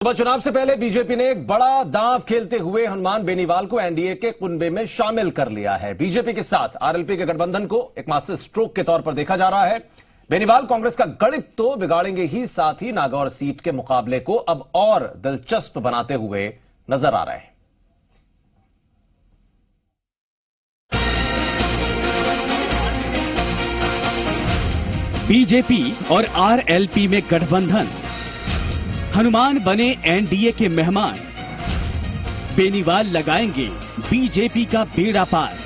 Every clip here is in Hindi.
लोकसभा चुनाव से पहले बीजेपी ने एक बड़ा दांव खेलते हुए हनुमान बेनीवाल को एनडीए के कुनबे में शामिल कर लिया है। बीजेपी के साथ आरएलपी के गठबंधन को एक मास्टर स्ट्रोक के तौर पर देखा जा रहा है। बेनीवाल कांग्रेस का गणित तो बिगाड़ेंगे ही, साथ ही नागौर सीट के मुकाबले को अब और दिलचस्प बनाते हुए नजर आ रहे हैं। बीजेपी और आरएलपी में गठबंधन, हनुमान बने एनडीए के मेहमान, बेनीवाल लगाएंगे बीजेपी का बेड़ा पार।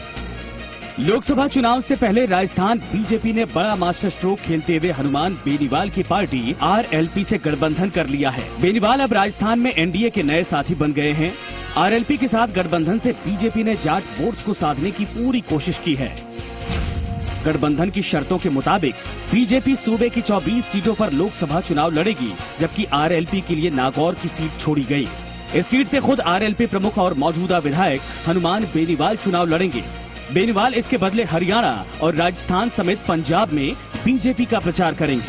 लोकसभा चुनाव से पहले राजस्थान बीजेपी ने बड़ा मास्टर स्ट्रोक खेलते हुए हनुमान बेनीवाल की पार्टी आरएलपी से गठबंधन कर लिया है। बेनीवाल अब राजस्थान में एनडीए के नए साथी बन गए हैं। आरएलपी के साथ गठबंधन से बीजेपी ने जाट वोट्स को साधने की पूरी कोशिश की है। गठबंधन की शर्तों के मुताबिक बीजेपी सूबे की 24 सीटों पर लोकसभा चुनाव लड़ेगी, जबकि आरएलपी के लिए नागौर की सीट छोड़ी गई। इस सीट से खुद आरएलपी प्रमुख और मौजूदा विधायक हनुमान बेनीवाल चुनाव लड़ेंगे। बेनीवाल इसके बदले हरियाणा और राजस्थान समेत पंजाब में बीजेपी का प्रचार करेंगे।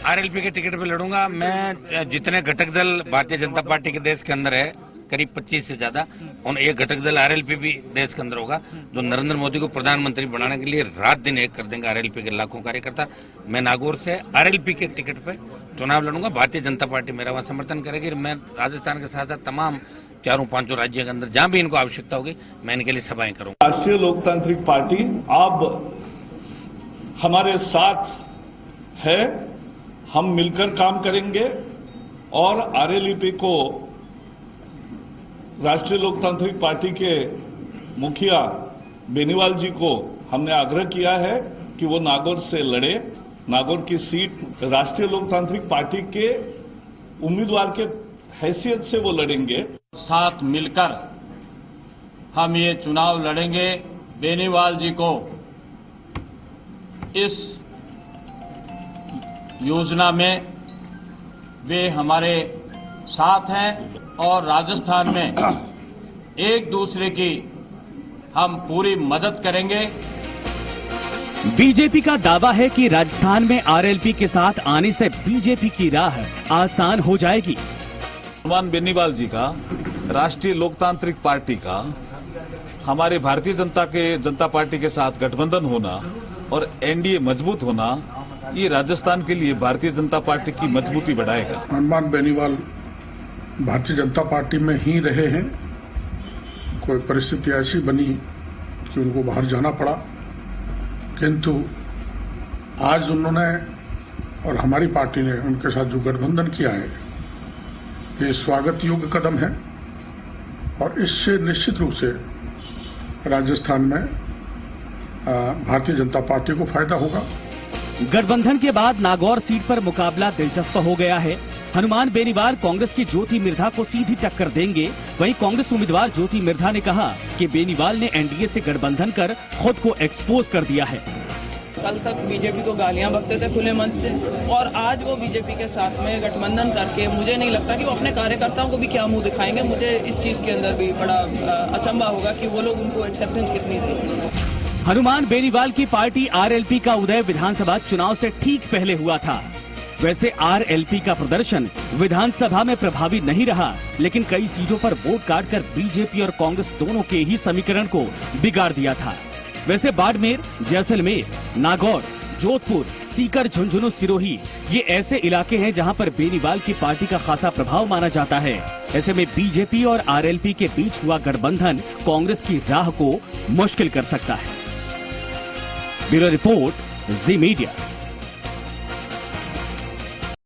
आरएलपी के टिकट पर लड़ूंगा मैं। जितने घटक दल भारतीय जनता पार्टी के देश के अंदर है, करीब 25 से ज्यादा, और एक घटक दल आरएलपी भी देश के अंदर होगा, जो नरेंद्र मोदी को प्रधानमंत्री बनाने के लिए रात दिन एक कर देंगे। आरएलपी के लाखों कार्यकर्ता। मैं नागौर से आरएलपी के टिकट पे चुनाव लड़ूंगा। भारतीय जनता पार्टी मेरा वहां समर्थन करेगी। मैं राजस्थान के साथ साथ तमाम 4-5 राज्यों के अंदर जहां भी इनको आवश्यकता होगी, मैं इनके लिए सभाएं करूंगा। राष्ट्रीय लोकतांत्रिक पार्टी अब हमारे साथ है, हम मिलकर काम करेंगे और आरएलपी को राष्ट्रीय लोकतांत्रिक पार्टी के मुखिया बेनीवाल जी को हमने आग्रह किया है कि वो नागौर से लड़े। नागौर की सीट राष्ट्रीय लोकतांत्रिक पार्टी के उम्मीदवार के हैसियत से वो लड़ेंगे। साथ मिलकर हम ये चुनाव लड़ेंगे। बेनीवाल जी को इस योजना में वे हमारे साथ हैं और राजस्थान में एक दूसरे की हम पूरी मदद करेंगे। बीजेपी का दावा है कि राजस्थान में आरएलपी के साथ आने से बीजेपी की राह आसान हो जाएगी। हनुमान बेनीवाल जी का राष्ट्रीय लोकतांत्रिक पार्टी का हमारे भारतीय जनता पार्टी के साथ गठबंधन होना और एनडीए मजबूत होना, ये राजस्थान के लिए भारतीय जनता पार्टी की मजबूती बढ़ाएगा। हनुमान बेनीवाल भारतीय जनता पार्टी में ही रहे हैं। कोई परिस्थिति ऐसी बनी कि उनको बाहर जाना पड़ा, किंतु आज उन्होंने और हमारी पार्टी ने उनके साथ जो गठबंधन किया है, ये स्वागत योग्य कदम है और इससे निश्चित रूप से राजस्थान में भारतीय जनता पार्टी को फायदा होगा। गठबंधन के बाद नागौर सीट पर मुकाबला दिलचस्प हो गया है। हनुमान बेनीवाल कांग्रेस की ज्योति मिर्धा को सीधी टक्कर देंगे। वहीं कांग्रेस उम्मीदवार ज्योति मिर्धा ने कहा कि बेनीवाल ने एनडीए से गठबंधन कर खुद को एक्सपोज कर दिया है। कल तक बीजेपी को गालियां बकते थे खुले मंच से, और आज वो बीजेपी के साथ में गठबंधन करके मुझे नहीं लगता कि वो अपने कार्यकर्ताओं को भी क्या मुंह दिखाएंगे। मुझे इस चीज के अंदर भी बड़ा अचंभा होगा कि वो लोग उनको एक्सेप्टेंस कितनी दी। हनुमान बेनीवाल की पार्टी आरएलपी का उदय विधानसभा चुनाव से ठीक पहले हुआ था। वैसे आरएलपी का प्रदर्शन विधानसभा में प्रभावी नहीं रहा, लेकिन कई सीटों पर वोट काटकर बीजेपी और कांग्रेस दोनों के ही समीकरण को बिगाड़ दिया था। वैसे बाड़मेर, जैसलमेर, नागौर, जोधपुर, सीकर, झुंझुनू, सिरोही, ये ऐसे इलाके हैं जहां पर बेनीवाल की पार्टी का खासा प्रभाव माना जाता है। ऐसे में बीजेपी और आरएलपी के बीच हुआ गठबंधन कांग्रेस की राह को मुश्किल कर सकता है। ब्यूरो रिपोर्ट, जी मीडिया।